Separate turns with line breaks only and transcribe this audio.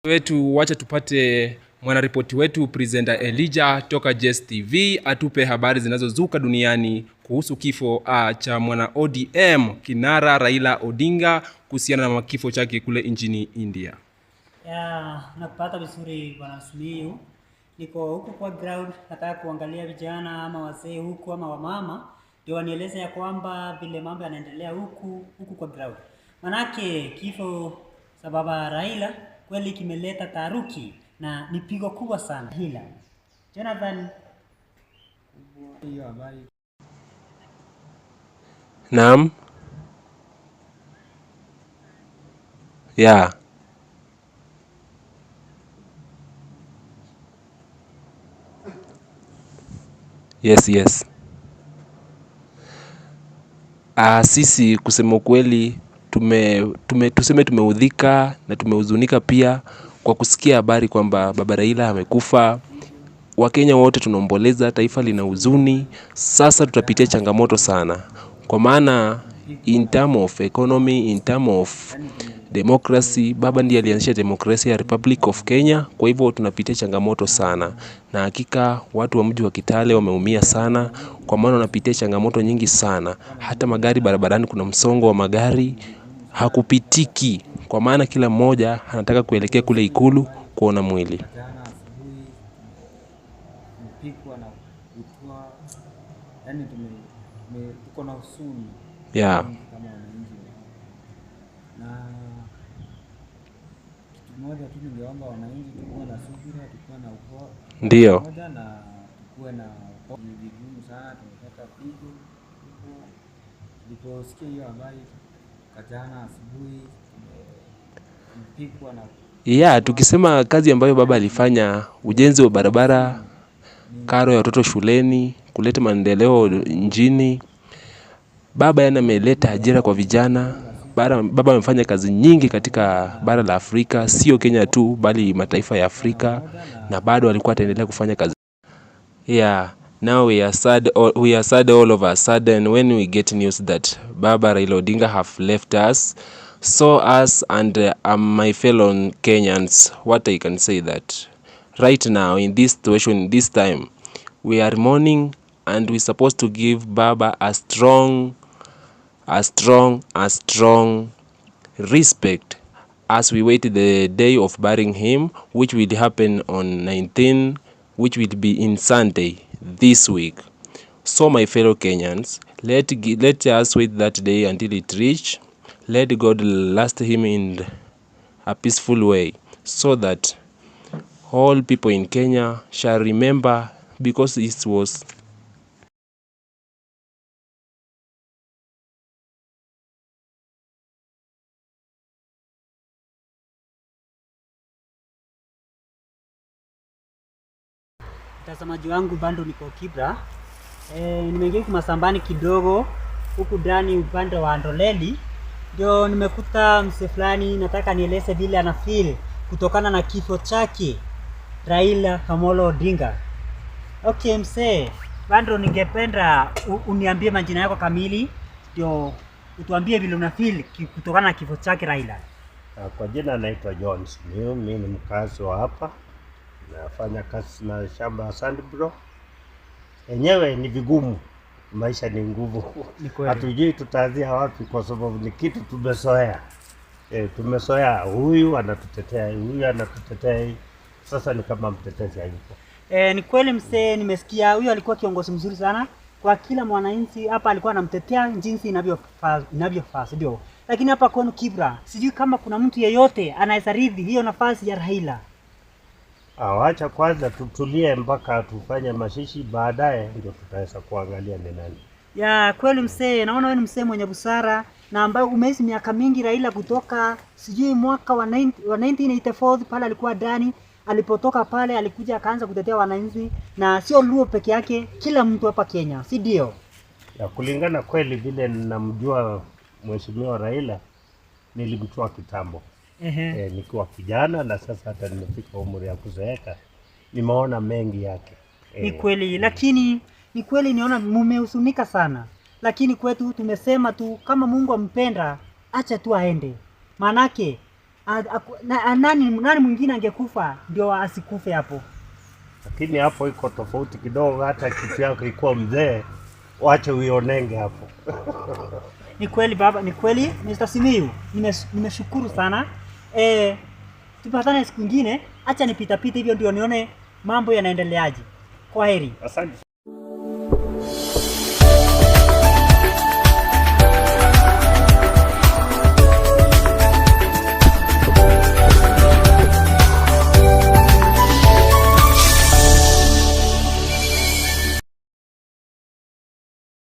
Wetu wacha tupate mwanaripoti wetu presenter Elijah toka Jess TV atupe habari zinazozuka duniani kuhusu kifo cha mwana ODM kinara Raila Odinga kuhusiana na kifo chake kule nchini India.
Nakupata vizuri bwana Simiyu. Niko huko kwa ground, nataka kuangalia vijana ama wazee huku ama wamama ndio wanieleze ya kwamba vile mambo yanaendelea huku kwa ground. Manake kifo sababu Raila kweli kimeleta taharuki na ni pigo kubwa sana hila. Jonathan, hiyo habari.
Naam. Yes. Sisi kusema kweli tumeudhika na tumehuzunika pia kwa kusikia habari kwamba baba Raila amekufa. Wakenya wote tunaomboleza, taifa lina huzuni. Sasa tutapitia changamoto sana. Kwa maana in term of economy, in term of democracy, baba ndiye alianzisha demokrasia ya Republic of Kenya. Kwa hivyo tunapitia changamoto sana. Na hakika watu wa mji wa Kitale wameumia sana, kwa maana wanapitia changamoto nyingi sana. Hata magari barabarani kuna msongo wa magari, hakupitiki. Kwa maana kila mmoja anataka kuelekea kule Ikulu kuona mwili.
Mpikwa na kutoa, yani tuko na huzuni
kama
wananchi. Na kitu moja tu ningeomba wananchi tukuwe na subira, tukuwe na upole.
Ndio.
Na tukuwe na vigumu sana, tumepata pigo. Niliposikia hiyo habari jana asubuhi mpikwa na
tukisema kazi ambayo baba alifanya, ujenzi wa barabara, karo ya watoto shuleni, kuleta maendeleo nchini. Baba ameleta ajira kwa vijana. Baba amefanya kazi nyingi katika bara la Afrika, sio Kenya tu bali mataifa ya Afrika, na bado alikuwa ataendelea kufanya kazi. Now we are sad all of a sudden when we get news that Baba Raila Odinga have left us. So us and my fellow Kenyans, what I can say that right now in this situation, this time, we are mourning and we're supposed to give Baba a strong respect as we wait the day of burying him, which will happen on 19, which will be in Sunday this week. So my fellow Kenyans, let us wait that day until it reach. Let God last him in a peaceful way, so that all people in Kenya shall remember, because it was
mtazamaji wangu, bado niko Kibra. Nimeingia masambani kidogo huku ndani upande wa Ndoleli. Ndio nimekuta mse fulani, nataka nieleze vile ana feel kutokana na kifo chake Raila Amolo Odinga. Okay mse, bado ningependa uniambie majina yako kamili, ndio utuambie vile una feel kutokana na kifo chake Raila.
Kwa jina naitwa John Simiyu, mimi ni mkazi wa hapa. Nafanya kazi na shamba ya Sandbro. Enyewe ni vigumu, maisha ni nguvu. Hatujui tutaanzia wapi kwa sababu ni kitu tumezoea. Tumezoea huyu anatutetea, sasa ni kama mtetezi hayupo.
Ni kweli msee, nimesikia huyu alikuwa kiongozi mzuri sana. Kwa kila mwananchi hapa alikuwa anamtetea jinsi inavyofaa, ndio. Lakini hapa kwenu Kibra, sijui kama kuna mtu yeyote anaweza ridhi hiyo nafasi ya Raila.
Acha kwanza tutulie mpaka tufanye mashishi, baadaye ndio tutaweza kuangalia ni nani.
Kweli msee, naona wewe ni msee mwenye busara na ambaye umeishi miaka mingi Raila, kutoka sijui mwaka wa 1984 pale alikuwa ndani. Alipotoka pale alikuja akaanza kutetea wananchi, na sio Luo peke yake, kila mtu hapa Kenya, si ndio?
Kulingana kweli vile ninamjua mheshimiwa Raila, nilimtoa kitambo. Nikiwa kijana, na sasa hata nimefika umri ya kuzeeka, nimeona mengi yake.
Ni kweli, lakini ni kweli niona mumehuzunika sana. Lakini kwetu tumesema tu kama Mungu ampenda, acha tu aende. Manake Nani mwingine angekufa ndio asikufe hapo?
Lakini hapo iko tofauti kidogo, hata kitu yako ikuwa mzee, wache uionenge hapo.
Ni kweli baba, ni kweli Mr. Simiyu. Nimeshukuru sana. Tupatane siku nyingine. Acha nipita hivyo ndio nione mambo yanaendeleaje. Kwaheri.
Asante.